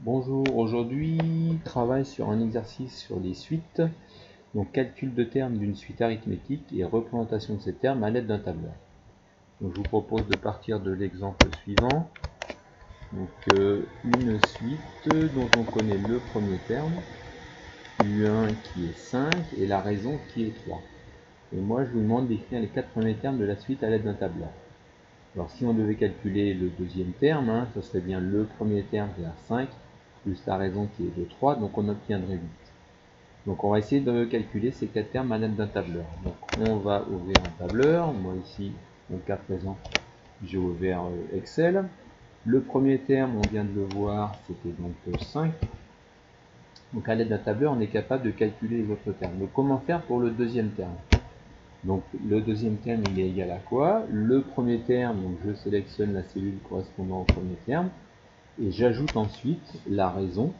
Bonjour, aujourd'hui travail sur un exercice sur les suites, donc calcul de termes d'une suite arithmétique et représentation de ces termes à l'aide d'un tableur. Donc, je vous propose de partir de l'exemple suivant, une suite dont on connaît le premier terme, U1 qui est 5 et la raison qui est 3. Et moi je vous demande d'écrire les 4 premiers termes de la suite à l'aide d'un tableur. Alors si on devait calculer le deuxième terme, ce serait bien le premier terme qui est à 5, plus la raison qui est de 3, donc on obtiendrait 8. Donc on va essayer de calculer ces 4 termes à l'aide d'un tableur. Donc on va ouvrir un tableur, moi ici, dans le cas présent, j'ai ouvert Excel. Le premier terme, on vient de le voir, c'était donc 5. Donc à l'aide d'un tableur, on est capable de calculer les autres termes. Donc comment faire pour le deuxième terme? Donc le deuxième terme, il est égal à quoi? Le premier terme, donc je sélectionne la cellule correspondant au premier terme, et j'ajoute ensuite la raison,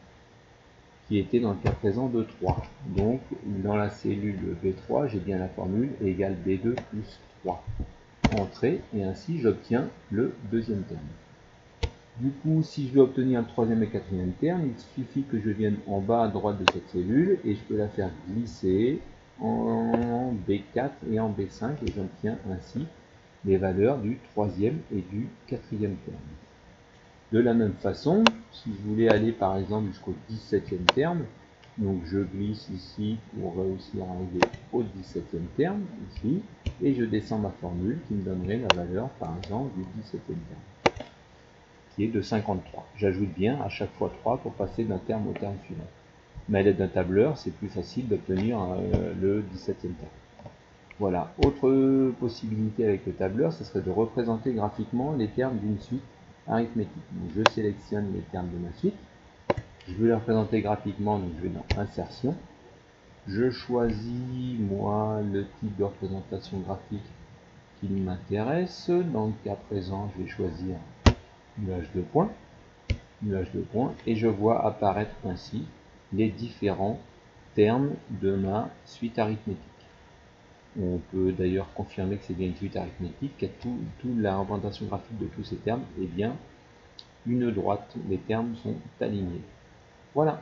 qui était dans le cas présent de 3. Donc dans la cellule B3, j'ai bien la formule égale B2 plus 3. Entrée, et ainsi j'obtiens le deuxième terme. Du coup, si je veux obtenir un troisième et quatrième terme, il suffit que je vienne en bas à droite de cette cellule et je peux la faire glisser en B4 et en B5 et j'obtiens ainsi les valeurs du troisième et du quatrième terme. De la même façon, si je voulais aller par exemple jusqu'au 17e terme, donc je glisse ici pour réussir à arriver au 17e terme, ici, et je descends ma formule qui me donnerait la valeur par exemple du 17e terme, qui est de 53. J'ajoute bien à chaque fois 3 pour passer d'un terme au terme suivant. Mais à l'aide d'un tableur, c'est plus facile d'obtenir le 17e terme. Voilà, autre possibilité avec le tableur, ce serait de représenter graphiquement les termes d'une suite arithmétique. Donc, je sélectionne les termes de ma suite, je veux les représenter graphiquement, donc je vais dans Insertion, je choisis moi le type de représentation graphique qui m'intéresse. Dans le cas présent, je vais choisir nuage de points, et je vois apparaître ainsi les différents termes de ma suite arithmétique. On peut d'ailleurs confirmer que c'est bien une suite arithmétique, car toute la représentation graphique de tous ces termes est bien une droite. Les termes sont alignés. Voilà.